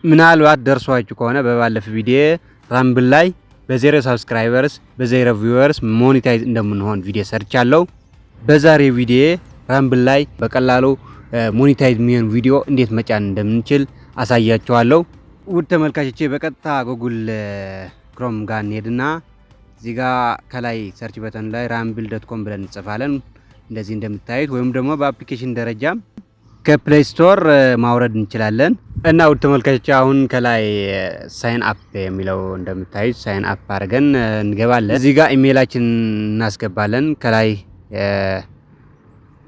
ምናልባት ደርሷችሁ ከሆነ በባለፈ ቪዲዮ ራምብል ላይ በዜሮ ሰብስክራይበርስ በዜሮ ቪውወርስ ሞኔታይዝ እንደምንሆን ቪዲዮ ሰርቻለሁ። በዛሬ ቪዲዮ ራምብል ላይ በቀላሉ ሞኔታይዝ የሚሆን ቪዲዮ እንዴት መጫን እንደምንችል አሳያችኋለሁ። ውድ ተመልካቾቼ በቀጥታ ጉግል ክሮም ጋር እንሄድና እዚህ ጋር ከላይ ሰርች በተን ላይ rambil.com ብለን እንጽፋለን። እንደዚህ እንደምታዩት ወይም ደግሞ በአፕሊኬሽን ደረጃ ከፕሌይ ስቶር ማውረድ እንችላለን። እና ውድ ተመልካቾች አሁን ከላይ ሳይን አፕ የሚለው እንደምታዩት ሳይን አፕ አድርገን እንገባለን። እዚህ ጋር ኢሜይላችን እናስገባለን። ከላይ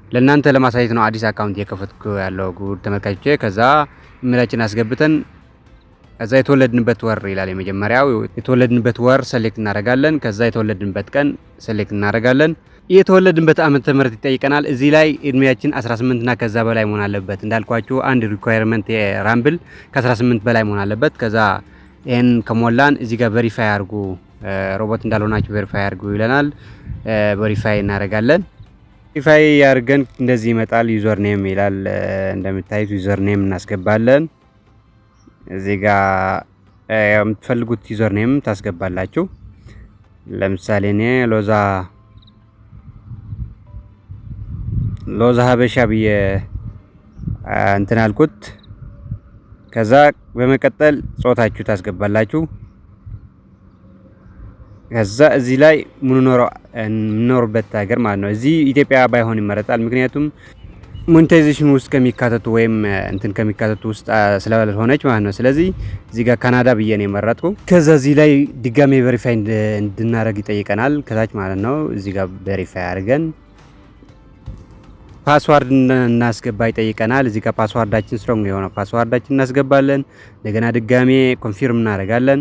ለእናንተ ለማሳየት ነው አዲስ አካውንት የከፈትኩ ያለው ውድ ተመልካቾች። ከዛ ኢሜይላችን አስገብተን ከዛ የተወለድንበት ወር ይላል። የመጀመሪያው የተወለድንበት ወር ሴሌክት እናደርጋለን። ከዛ የተወለድንበት ቀን ሴሌክት እናደርጋለን። የተወለድንበት ዓመተ ምህረት ይጠይቀናል። እዚህ ላይ እድሜያችን 18 እና ከዛ በላይ መሆን አለበት። እንዳልኳችሁ አንድ ሪኳየርመንት የራምብል ከ18 በላይ መሆን አለበት። ከዛ ይሄን ከሞላን እዚህ ጋር ቬሪፋይ አድርጉ፣ ሮቦት እንዳልሆናችሁ ቬሪፋይ አድርጉ ይለናል። ቬሪፋይ እናደርጋለን። ቬሪፋይ አድርገን እንደዚህ ይመጣል። ዩዘር ኔም ይላል። እንደምታዩት ዩዘር ኔም እናስገባለን። እዚህ ጋር የምትፈልጉት ዩዘር ኔም ታስገባላችሁ። ለምሳሌ እኔ ሎዛ ሀበሻ ብዬ እንትን አልኩት። ከዛ በመቀጠል ጾታችሁ ታስገባላችሁ። ከዛ እዚህ ላይ የምንኖርበት ሀገር ማለት ነው። እዚህ ኢትዮጵያ ባይሆን ይመረጣል። ምክንያቱም ሞኔታይዜሽን ውስጥ ከሚካተቱ ወይም እንትን ከሚካተቱ ውስጥ ስለሆነች ማለት ነው። ስለዚህ እዚህ ጋር ካናዳ ብዬ ነው የመረጥኩ። ከዛ እዚህ ላይ ድጋሜ ቬሪፋይ እንድናደርግ ይጠይቀናል ከታች ማለት ነው። እዚህ ጋር ቬሪፋይ አድርገን ፓስዋርድ እናስገባ ይጠይቀናል። እዚህ ጋር ፓስዋርዳችን ስትሮንግ የሆነ ፓስዋርዳችን እናስገባለን። እንደገና ድጋሜ ኮንፊርም እናደርጋለን።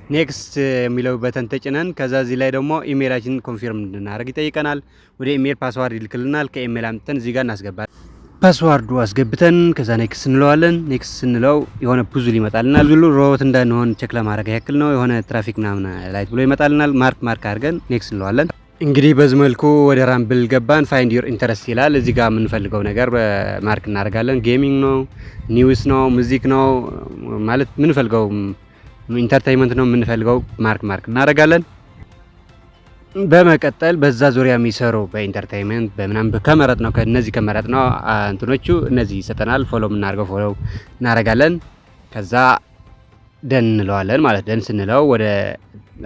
ኔክስት የሚለው በተን ተጭነን ከዛ እዚህ ላይ ደግሞ ኢሜይላችንን ኮንፊርም እንድናደርግ ይጠይቀናል። ወደ ኢሜይል ፓስዋርድ ይልክልናል። ከኢሜይል አምጥተን እዚህ ጋር እናስገባለን። ፓስዋርዱ አስገብተን ከዛ ኔክስት እንለዋለን። ኔክስት ስንለው የሆነ ፑዝል ይመጣልናል። ፑዝሉ ሮቦት እንዳንሆን ቼክ ለማድረግ ያክል ነው። የሆነ ትራፊክ ምናምን ላይት ብሎ ይመጣልናል። ማርክ አድርገን ኔክስት እንለዋለን። እንግዲህ በዚህ መልኩ ወደ ራምብል ገባን። ፋይንድ ዩር ኢንተረስት ይላል። እዚህ ጋር የምንፈልገው ነገር ማርክ እናደርጋለን። ጌሚንግ ነው፣ ኒውስ ነው፣ ሙዚክ ነው ማለት የምንፈልገው ኢንተርቴይንመንት ነው የምንፈልገው ማርክ እናደርጋለን። በመቀጠል በዛ ዙሪያ የሚሰሩ በኢንተርቴይንመንት በምናምን ከመረጥ ነው ከነዚህ ከመረጥ ነው እንትኖቹ እነዚህ ይሰጠናል። ፎሎ የምናደርገው ፎሎ እናደርጋለን። ከዛ ደን እንለዋለን ማለት ደን ስንለው ወደ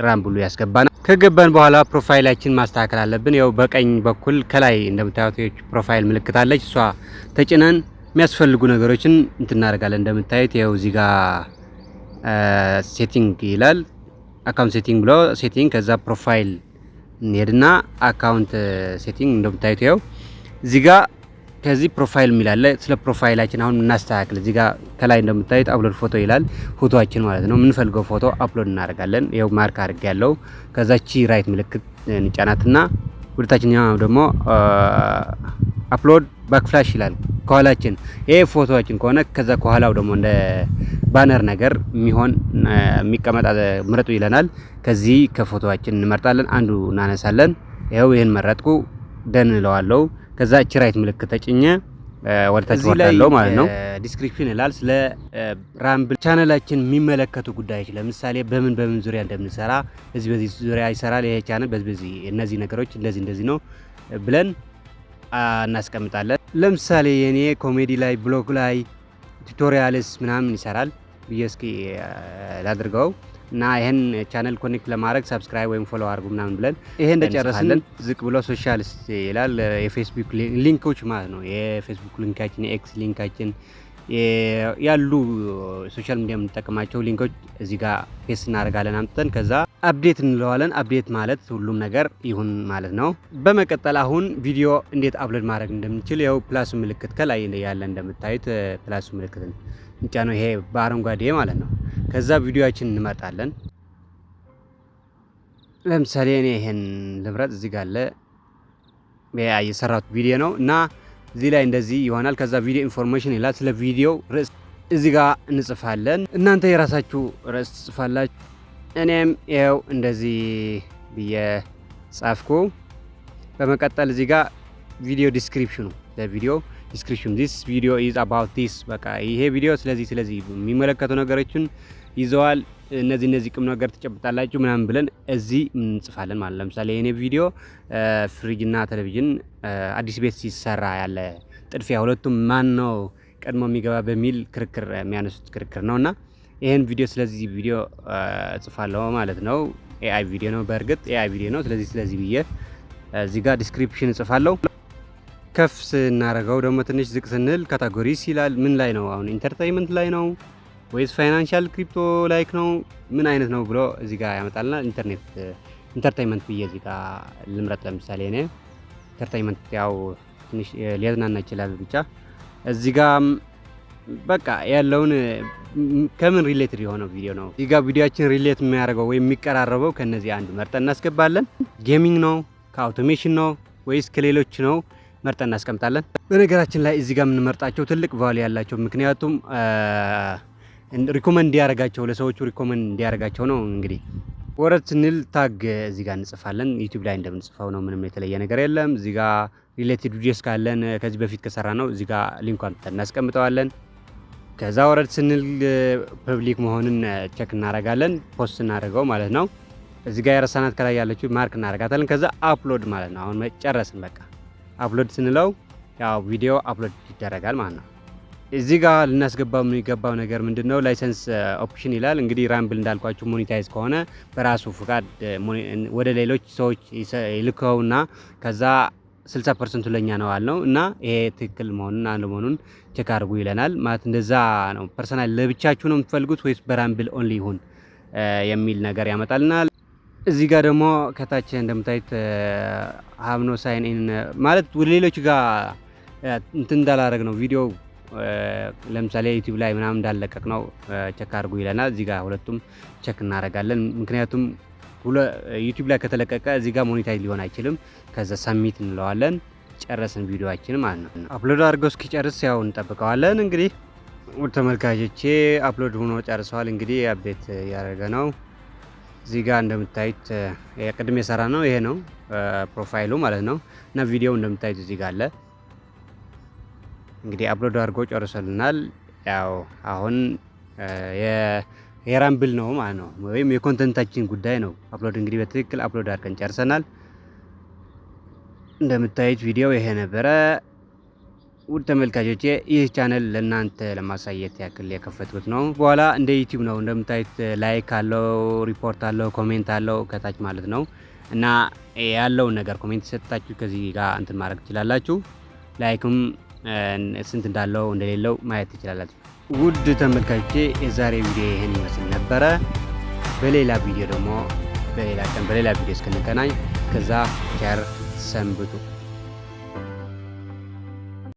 ራምብሉ ያስገባናል። ከገባን በኋላ ፕሮፋይላችን ማስተካከል አለብን። ያው በቀኝ በኩል ከላይ እንደምታዩት ፕሮፋይል ምልክት አለች። እሷ ተጭነን የሚያስፈልጉ ነገሮችን እንትናደርጋለን። እንደምታዩት ያው እዚህ ጋር ሴቲንግ ይላል። አካውንት ሴቲንግ ብሎ ሴቲንግ ከዛ ፕሮፋይል እንሄድና አካውንት ሴቲንግ እንደምታዩት ያው እዚህ ጋር ከዚህ ፕሮፋይል የሚላለ ስለ ፕሮፋይላችን አሁን እናስተካክል። እዚህ ጋር ከላይ እንደምታዩት አፕሎድ ፎቶ ይላል። ፎቶአችን ማለት ነው የምንፈልገው ፎቶ አፕሎድ እናደርጋለን። ያው ማርክ አድርጌ ያለው ከዛቺ ራይት ምልክት እንጫናትና ወደታችኛው ደግሞ አፕሎድ ባክፍላሽ ይላል። ከኋላችን ይሄ ፎቶአችን ከሆነ ከዛ ከኋላው ደግሞ እንደ ባነር ነገር የሚሆን የሚቀመጥ ምረጡ ይለናል። ከዚህ ከፎቶአችን እንመርጣለን። አንዱ እናነሳለን። ይሄው ይሄን መረጥኩ። ደን እለዋለሁ። ከዛ እቺ ራይት ምልክት ተጭኘ ወልታች ወርዳለው ማለት ነው። ዲስክሪፕሽን ይላል። ስለ ራምብል ቻናላችን የሚመለከቱ ጉዳዮች ለምሳሌ በምን ዙሪያ እንደምንሰራ በዚህ ዙሪያ ይሰራል ይሄ ቻናል በዚህ እነዚህ ነገሮች እንደዚህ ነው ብለን እናስቀምጣለን። ለምሳሌ የኔ ኮሜዲ ላይ ብሎግ ላይ ቱቶሪያልስ ምናምን ይሰራል ብዬ እስኪ ላድርገው እና ይሄን ቻናል ኮኔክት ለማድረግ ሰብስክራይብ ወይም ፎሎ አድርጉ ምናምን ብለን ይሄ እንደጨረስን ዝቅ ብሎ ሶሻልስ ይላል። የፌስቡክ ሊንኮች ማለት ነው። የፌስቡክ ሊንካችን፣ የኤክስ ሊንካችን ያሉ ሶሻል ሚዲያ የምንጠቀማቸው ሊንኮች እዚህ ጋር ፔስት እናደርጋለን አምጥተን ከዛ አፕዴት እንለዋለን። አፕዴት ማለት ሁሉም ነገር ይሁን ማለት ነው። በመቀጠል አሁን ቪዲዮ እንዴት አፕሎድ ማድረግ እንደምንችል ያው ፕላስ ምልክት ከላይ ያለ እንደምታዩት ፕላስ ምልክት እንጫ ነው። ይሄ በአረንጓዴ ማለት ነው። ከዛ ቪዲዮአችን እንመርጣለን። ለምሳሌ እኔ ይሄን ልምረጥ። እዚህ ጋር አለ የሰራሁት ቪዲዮ ነው እና እዚህ ላይ እንደዚህ ይሆናል። ከዛ ቪዲዮ ኢንፎርሜሽን ይላል። ስለ ቪዲዮ ርዕስ እዚህ ጋር እንጽፋለን። እናንተ የራሳችሁ ርዕስ ትጽፋላችሁ። እኔም ይኸው እንደዚህ ብዬ ጻፍኩ። በመቀጠል እዚህ ጋር ቪዲዮ ዲስክሪፕሽኑ ለቪዲዮ ዲስክሪፕሽን this video is about this በቃ ይሄ ቪዲዮ ስለዚህ የሚመለከቱ ነገሮችን ይዘዋል። እነዚህ ቁም ነገር ተጨብጣላችሁ ምናምን ብለን እዚህ እንጽፋለን ማለት ለምሳሌ የኔ ቪዲዮ ፍሪጅ እና ቴሌቪዥን አዲስ ቤት ሲሰራ ያለ ጥድፊያ ሁለቱም ማን ነው ቀድሞ የሚገባ በሚል ክርክር የሚያነሱት ክርክር ነውና ይሄን ቪዲዮ ስለዚህ ቪዲዮ እጽፋለሁ ማለት ነው። ኤአይ ቪዲዮ ነው፣ በእርግጥ ኤአይ ቪዲዮ ነው። ስለዚህ ብዬ እዚህ ጋር ዲስክሪፕሽን እጽፋለሁ። ከፍ ስናደርገው ደግሞ ትንሽ ዝቅ ስንል ካታጎሪስ ይላል። ምን ላይ ነው አሁን? ኢንተርቴይንመንት ላይ ነው ወይስ ፋይናንሻል ክሪፕቶ ላይክ ነው ምን አይነት ነው ብሎ እዚህ ጋር ያመጣልና ኢንተርቴይንመንት ብዬ እዚህ ጋር ልምረጥ። ለምሳሌ እኔ ኢንተርቴይንመንት ያው ትንሽ ሊያዝናና ይችላል ብቻ እዚህ ጋር በቃ ያለውን ከምን ሪሌትድ የሆነው ቪዲዮ ነው። እዚህ ጋር ቪዲዮአችን ሪሌት የሚያደርገው ወይም የሚቀራረበው ከነዚህ አንድ መርጠን እናስገባለን። ጌሚንግ ነው ከአውቶሜሽን ነው ወይስ ከሌሎች ነው መርጠን እናስቀምጣለን። በነገራችን ላይ እዚህ ጋር የምንመርጣቸው ትልቅ ቫልዩ ያላቸው ምክንያቱም ሪኮመንድ እንዲያደርጋቸው ለሰዎቹ ሪኮመንድ እንዲያደርጋቸው ነው። እንግዲህ ወረድ ስንል ታግ እዚህ ጋር እንጽፋለን። ዩቲዩብ ላይ እንደምንጽፈው ነው፣ ምንም የተለየ ነገር የለም። እዚህ ጋር ሪሌትድ ቪዲዮስ ካለን ከዚህ በፊት ከሰራ ነው እዚህ ጋር ሊንኳን እናስቀምጠዋለን። ከዛ ወረድ ስንል ፐብሊክ መሆኑን ቼክ እናደርጋለን፣ ፖስት እናደርገው ማለት ነው። እዚህ ጋር የረሳናት ከላይ ያለችው ማርክ እናደርጋታለን። ከዛ አፕሎድ ማለት ነው። አሁን ጨረስን በቃ። አፕሎድ ስንለው ያው ቪዲዮ አፕሎድ ይደረጋል ማለት ነው። እዚህ ጋር ልናስገባው የሚገባው ነገር ምንድነው? ላይሰንስ ኦፕሽን ይላል። እንግዲህ ራምብል እንዳልኳችሁ ሞኔታይዝ ከሆነ በራሱ ፍቃድ ወደ ሌሎች ሰዎች ይልከውና ከዛ 60% ለኛ ነው አልነው እና ይሄ ትክክል መሆኑን አለመሆኑን ቼክ አድርጉ ይለናል ማለት እንደዛ ነው። ፐርሰናል ለብቻችሁ ነው የምትፈልጉት ወይስ በራምብል ኦንሊ ይሁን የሚል ነገር ያመጣልናል። እዚህ ጋር ደግሞ ከታች እንደምታዩት ሀብኖ ሳይን ኢን ማለት ወደ ሌሎች ጋር እንትን እንዳላረግ ነው ቪዲዮ ለምሳሌ ዩቲዩብ ላይ ምናምን እንዳለቀቅ ነው ቼክ አድርጉ ይለናል። እዚህ ጋር ሁለቱም ቼክ እናደርጋለን። ምክንያቱም ዩቲዩብ ላይ ከተለቀቀ እዚህ ጋር ሞኔታይዝ ሊሆን አይችልም። ከዛ ሰሚት እንለዋለን። ጨረስን ቪዲዮአችን ማለት ነው። አፕሎድ አድርገው እስኪጨርስ ያው እንጠብቀዋለን። እንግዲህ ውድ ተመልካቾቼ አፕሎድ ሆኖ ጨርሰዋል። እንግዲህ አፕዴት ያደረገ ነው። እዚህ ጋር እንደምታዩት ቅድም የሰራ ነው ይሄ ነው ፕሮፋይሉ ማለት ነው። እና ቪዲዮው እንደምታዩት እዚህ ጋር አለ። እንግዲህ አፕሎድ አድርጎ ጨርሰልናል። ያው አሁን የራምብል ነው ማለት ነው፣ ወይም የኮንተንታችን ጉዳይ ነው። አፕሎድ እንግዲህ በትክክል አፕሎድ አድርገን ጨርሰናል። እንደምታዩት ቪዲዮ ይሄ ነበረ። ውድ ተመልካቾቼ ይህ ቻናል ለእናንተ ለማሳየት ያክል የከፈትኩት ነው። በኋላ እንደ ዩቲዩብ ነው እንደምታዩት ላይክ አለው፣ ሪፖርት አለው፣ ኮሜንት አለው ከታች ማለት ነው። እና ያለውን ነገር ኮሜንት ሰጣችሁ ከዚህ ጋር እንትን ማድረግ ትችላላችሁ። ላይክም ስንት እንዳለው እንደሌለው ማየት ትችላላችሁ። ውድ ተመልካቾቼ የዛሬ ቪዲዮ ይሄን ይመስል ነበረ። በሌላ ቪዲዮ ደግሞ በሌላ ቀን በሌላ ቪዲዮ እስክንገናኝ ከዛ ቸር ሰንብቱ።